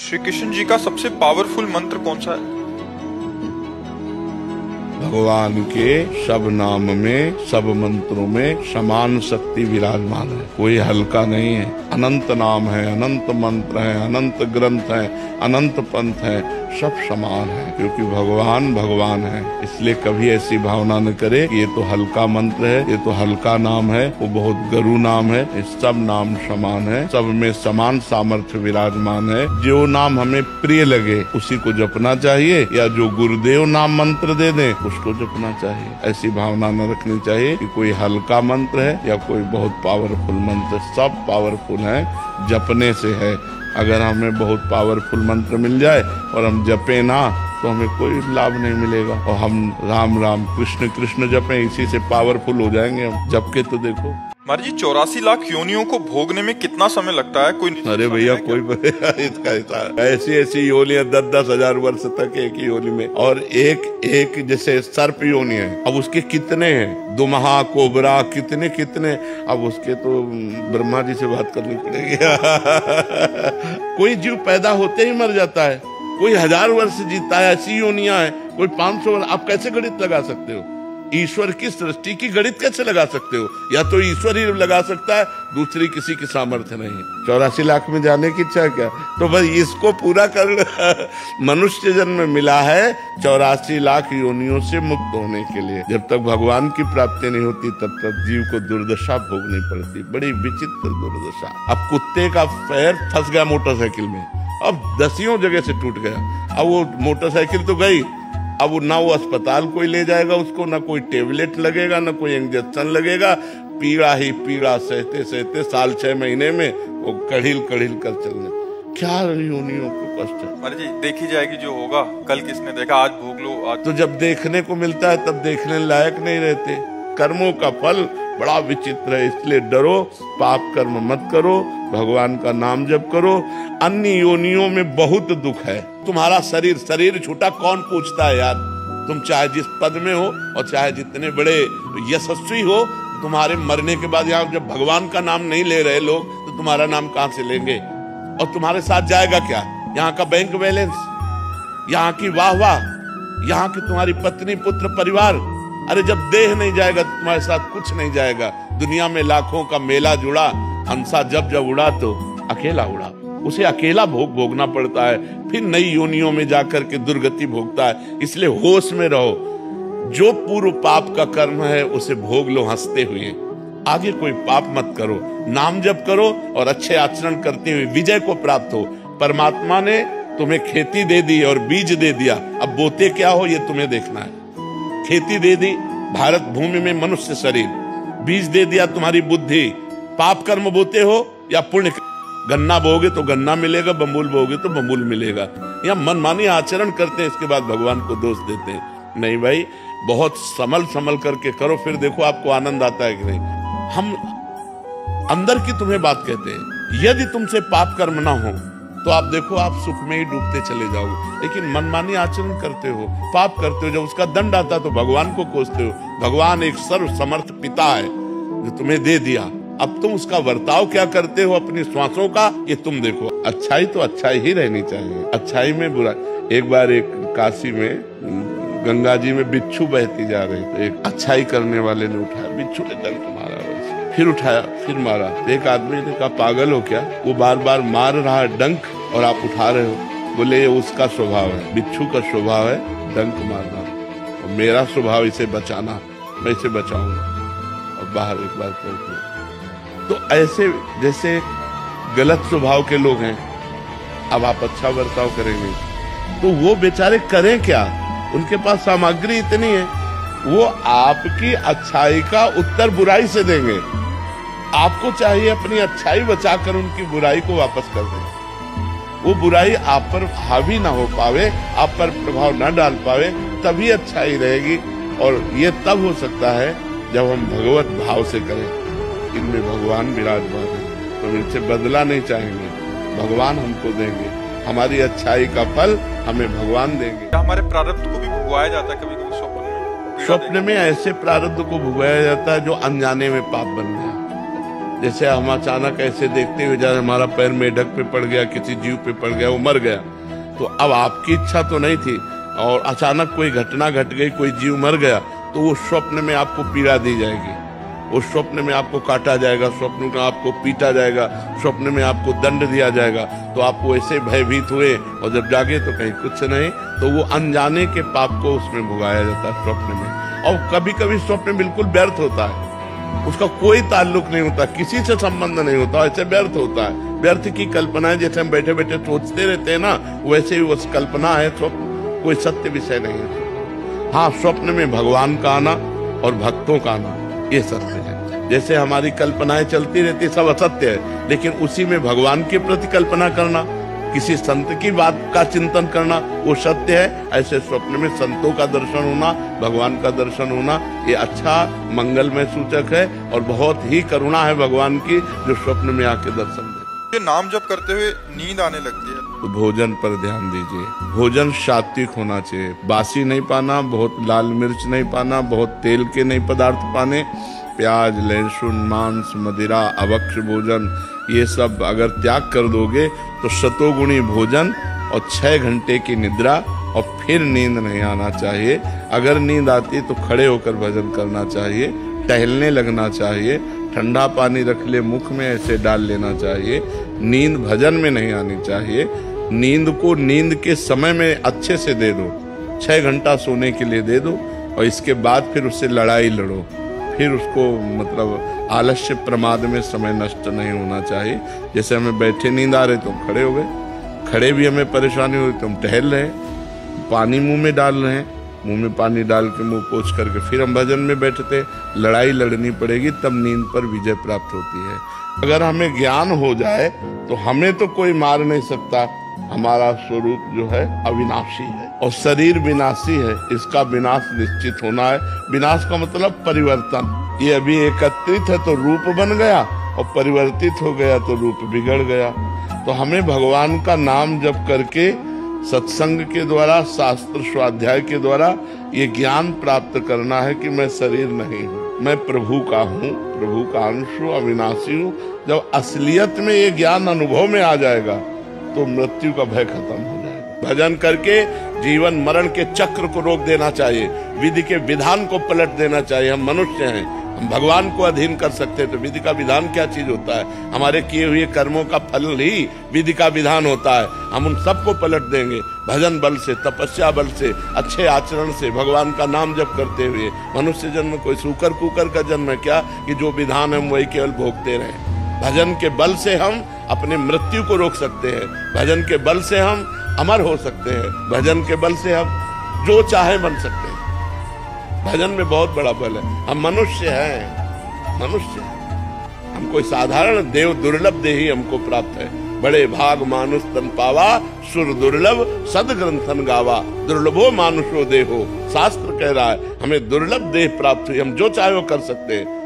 श्री कृष्ण जी का सबसे पावरफुल मंत्र कौन सा है? भगवान के सब नाम में, सब मंत्रों में समान शक्ति विराजमान है, कोई हल्का नहीं है। अनंत नाम है, अनंत मंत्र है, अनंत ग्रंथ है, अनंत पंथ है, सब समान है, क्योंकि भगवान भगवान है। इसलिए कभी ऐसी भावना न करे कि ये तो हल्का मंत्र है, ये तो हल्का नाम है, वो बहुत गरु नाम है। ये सब नाम समान है, सब में समान सामर्थ्य विराजमान है। जो नाम हमें प्रिय लगे उसी को जपना चाहिए, या जो गुरुदेव नाम मंत्र दे दें उसको जपना चाहिए। ऐसी भावना न रखनी चाहिए कि कोई हल्का मंत्र है या कोई बहुत पावरफुल मंत्र। सब पावरफुल है, जपने से है। अगर हमें बहुत पावरफुल मंत्र मिल जाए और हम जपे ना तो हमें कोई लाभ नहीं मिलेगा। और हम राम राम कृष्ण कृष्ण जपें, इसी से पावरफुल हो जाएंगे हम। जप के तो देखो। महाराज जी 84 लाख योनियों को भोगने में कितना समय लगता है? कोई अरे भैया कोई इसका ऐसी योनियां 10-10 हजार वर्ष तक एक ही योनि में। और एक जैसे सर्प योनि है, अब उसके कितने हैं, दुमहा कोबरा कितने कितने। अब उसके तो ब्रह्मा जी से बात करनी पड़ेगी। कोई जीव पैदा होते ही मर जाता है, कोई 1000 वर्ष जीता है, ऐसी योनियां है। कोई 500 वर्ष। आप कैसे गणित लगा सकते हो? ईश्वर की सृष्टि की गणित कैसे लगा सकते हो? या तो ईश्वर ही लगा सकता है, दूसरी किसी की सामर्थ्य नहीं। 84 लाख में जाने की इच्छा क्या? तो भाई इसको पूरा कर। मनुष्य जन्म मिला है 84 लाख योनियों से मुक्त होने के लिए। जब तक भगवान की प्राप्ति नहीं होती तब तक जीव को दुर्दशा भोगनी पड़ती, बड़ी विचित्र दुर्दशा। अब कुत्ते का पैर फंस गया मोटरसाइकिल में, अब 10 जगह से टूट गया। अब वो मोटरसाइकिल तो गई, अब ना वो अस्पताल कोई ले जाएगा उसको, ना कोई टेबलेट लगेगा, ना कोई इंजेक्शन लगेगा। पीड़ा ही पीड़ा सहते सहते साल 6 महीने में वो कड़िल कर चलने। क्या योनियों को कष्ट है। अरे जी देखी जाएगी जो होगा। कल किसने देखा, आज भोग लो। आज तो जब देखने को मिलता है तब देखने लायक नहीं रहते। कर्मों का फल बड़ा विचित्र है, इसलिए डरो, पाप कर्म मत करो, भगवान का नाम जप करो। अन्य योनियों में बहुत दुख है। तुम्हारा शरीर छूटा कौन पूछता है यार? तुम चाहे जिस पद में हो और चाहे जितने बड़े यशस्वी हो, तुम्हारे मरने के बाद यहाँ जब भगवान का नाम नहीं ले रहे लोग तो तुम्हारा नाम कहाँ से लेंगे? और तुम्हारे साथ जाएगा क्या? यहाँ का बैंक बैलेंस, यहाँ की वाह, यहाँ की तुम्हारी पत्नी पुत्र परिवार। अरे जब देह नहीं जाएगा तो तुम्हारे साथ कुछ नहीं जाएगा। दुनिया में लाखों का मेला जुड़ा, हंसा जब उड़ा तो अकेला उड़ा। उसे अकेला भोगना पड़ता है, फिर नई योनियों में जाकर के दुर्गति भोगता है। इसलिए होश में रहो। जो पूर्व पाप का कर्म है उसे भोग लो हंसते हुए। आगे कोई पाप मत करो, नाम जप करो और अच्छे आचरण करते हुए विजय को प्राप्त हो। परमात्मा ने तुम्हें खेती दे दी और बीज दे दिया, अब बोते क्या हो ये तुम्हें देखना है। खेती दे दी भारत भूमि में मनुष्य शरीर, बीज दे दिया तुम्हारी बुद्धि। पाप कर्म बोते हो या पुण्य? गन्ना बोगे तो गन्ना मिलेगा, बम्बुल बोगे तो बम्बुल मिलेगा। या मनमानी आचरण करते हैं, इसके बाद भगवान को दोष देते हैं। नहीं भाई, बहुत संभल करके करो, फिर देखो आपको आनंद आता है कि नहीं। हम अंदर की तुम्हें बात कहते हैं। यदि तुमसे पाप कर्म ना हो तो आप देखो आप सुख में ही डूबते चले जाओगे। लेकिन मनमानी आचरण करते हो, पाप करते हो, जब उसका दंड आता तो भगवान को कोसते हो। भगवान एक सर्व समर्थ पिता है जो तुम्हें दे दिया। अब तुम उसका बर्ताव क्या करते हो अपनी श्वासों का, ये तुम देखो। अच्छाई तो अच्छाई ही रहनी चाहिए, अच्छाई में बुरा। एक बार एक काशी में गंगा जी में बिच्छू बहती जा रही, तो एक अच्छाई करने वाले ने उठाया, बिच्छू ने डंक मारा, फिर उठाया, फिर मारा। एक आदमी ने कहा पागल हो क्या, वो बार बार मार रहा है डंक और आप उठा रहे हो। बोले ये उसका स्वभाव है, बिच्छू का स्वभाव है डंक मारना, और मेरा स्वभाव इसे बचाना, मैं इसे बचाऊंगा। और बाहर एक बार करके तो ऐसे जैसे गलत स्वभाव के लोग हैं, अब आप अच्छा बर्ताव करेंगे तो वो बेचारे करें क्या? उनके पास सामग्री इतनी है, वो आपकी अच्छाई का उत्तर बुराई से देंगे। आपको चाहिए अपनी अच्छाई बचाकर उनकी बुराई को वापस कर दें। वो बुराई आप पर हावी ना हो पावे, आप पर प्रभाव ना डाल पावे, तभी अच्छाई रहेगी। और ये तब हो सकता है जब हम भगवत भाव से करें। इनमें भगवान विराजमान है, तो इनसे बदला नहीं चाहेंगे, भगवान हमको देंगे। हमारी अच्छाई का फल हमें भगवान देंगे। हमारे प्रारब्ध को भी भुगवाया जाता है कभी कभी स्वप्न में। स्वप्न में ऐसे प्रारब्ध को भुगवाया जाता है जो अनजाने में पाप बन गया। जैसे हम अचानक ऐसे देखते हुए जैसे हमारा पैर मेढक पे पड़ गया, किसी जीव पे पड़ गया, वो मर गया, तो अब आपकी इच्छा तो नहीं थी और अचानक कोई घटना घट गई, कोई जीव मर गया, तो वो स्वप्न में आपको पीड़ा दी जाएगी, वो स्वप्न में आपको काटा जाएगा, स्वप्न में आपको पीटा जाएगा, स्वप्न में आपको दंड दिया जाएगा। तो आप वैसे भयभीत हुए और जब जागे तो कहीं कुछ नहीं, तो वो अनजाने के पाप को उसमें भुगाया जाता है स्वप्न में। और कभी कभी स्वप्न बिल्कुल व्यर्थ होता है, उसका कोई ताल्लुक नहीं होता, किसी से संबंध नहीं होता, ऐसे व्यर्थ होता है। व्यर्थ की कल्पनाएं जैसे हम बैठे बैठे सोचते रहते हैं ना, वैसे ही वो कल्पना है, स्वप्न कोई सत्य विषय नहीं है। हाँ, स्वप्न में भगवान का आना और भक्तों का आना ये सत्य है। जैसे हमारी कल्पनाएं चलती रहती सब असत्य है, लेकिन उसी में भगवान के प्रति कल्पना करना, किसी संत की बात का चिंतन करना वो सत्य है। ऐसे स्वप्न में संतों का दर्शन होना, भगवान का दर्शन होना, ये अच्छा मंगलमय सूचक है और बहुत ही करुणा है भगवान की जो स्वप्न में आके दर्शन दे। ये नाम जप करते हुए नींद आने लगती है तो भोजन पर ध्यान दीजिए। भोजन सात्विक होना चाहिए, बासी नहीं पाना, बहुत लाल मिर्च नहीं पाना, बहुत तेल के नहीं पदार्थ पाने, प्याज, लहसुन, मांस, मदिरा, अभक्ष्य भोजन, ये सब अगर त्याग कर दोगे तो शतोगुणी भोजन और 6 घंटे की निद्रा और फिर नींद नहीं आना चाहिए। अगर नींद आती तो खड़े होकर भजन करना चाहिए, टहलने लगना चाहिए, ठंडा पानी रख ले मुख में ऐसे डाल लेना चाहिए। नींद भजन में नहीं आनी चाहिए। नींद को नींद के समय में अच्छे से दे दो, 6 घंटा सोने के लिए दे दो और इसके बाद फिर उससे लड़ाई लड़ो, फिर उसको मतलब आलस्य प्रमाद में समय नष्ट नहीं होना चाहिए। जैसे हमें बैठे नींद आ रहे तो हम खड़े हो गए, खड़े भी हमें परेशानी हुई तो हम टहल रहे, पानी मुंह में डाल रहे हैं, मुंह में पानी डाल के मुंह पोंछ करके फिर हम भजन में बैठते। लड़ाई लड़नी पड़ेगी तब नींद पर विजय प्राप्त होती है। अगर हमें ज्ञान हो जाए तो हमें तो कोई मार नहीं सकता, हमारा स्वरूप जो है अविनाशी है और शरीर विनाशी है, इसका विनाश निश्चित होना है। विनाश का मतलब परिवर्तन। ये अभी एकत्रित है तो रूप बन गया और परिवर्तित हो गया तो रूप बिगड़ गया। तो हमें भगवान का नाम जप करके सत्संग के द्वारा, शास्त्र स्वाध्याय के द्वारा ये ज्ञान प्राप्त करना है कि मैं शरीर नहीं हूँ, मैं प्रभु का हूँ, प्रभु का अंश हूँ, अविनाशी हूँ। जब असलियत में ये ज्ञान अनुभव में आ जाएगा तो मृत्यु का भय खत्म हो जाएगा। भजन करके जीवन मरण के चक्र को रोक देना चाहिए, विधि के विधान को पलट देना चाहिए। हम मनुष्य हैं, हम भगवान को अधीन कर सकते हैं तो विधि का विधान क्या चीज होता है? हमारे किए हुए कर्मों का फल ही विधि का विधान होता है। हम उन सबको पलट देंगे भजन बल से, तपस्या बल से, अच्छे आचरण से, भगवान का नाम जप करते हुए। मनुष्य जन्म कोई सूकर कुकर का जन्म है क्या कि जो विधान है वही केवल भोगते रहे? भजन के बल से हम अपने मृत्यु को रोक सकते हैं, भजन के बल से हम अमर हो सकते हैं, भजन के बल से हम जो चाहे बन सकते हैं। भजन में बहुत बड़ा बल है। हम मनुष्य हैं, मनुष्य हैं, हम कोई साधारण देव दुर्लभ देही हमको प्राप्त है। बड़े भाग मानुष तन पावा, सुर दुर्लभ सद ग्रंथन गावा, दुर्लभो मानुषो देहो, शास्त्र कह रहा है हमें दुर्लभ देह प्राप्त हुई, हम जो चाहे वो कर सकते हैं।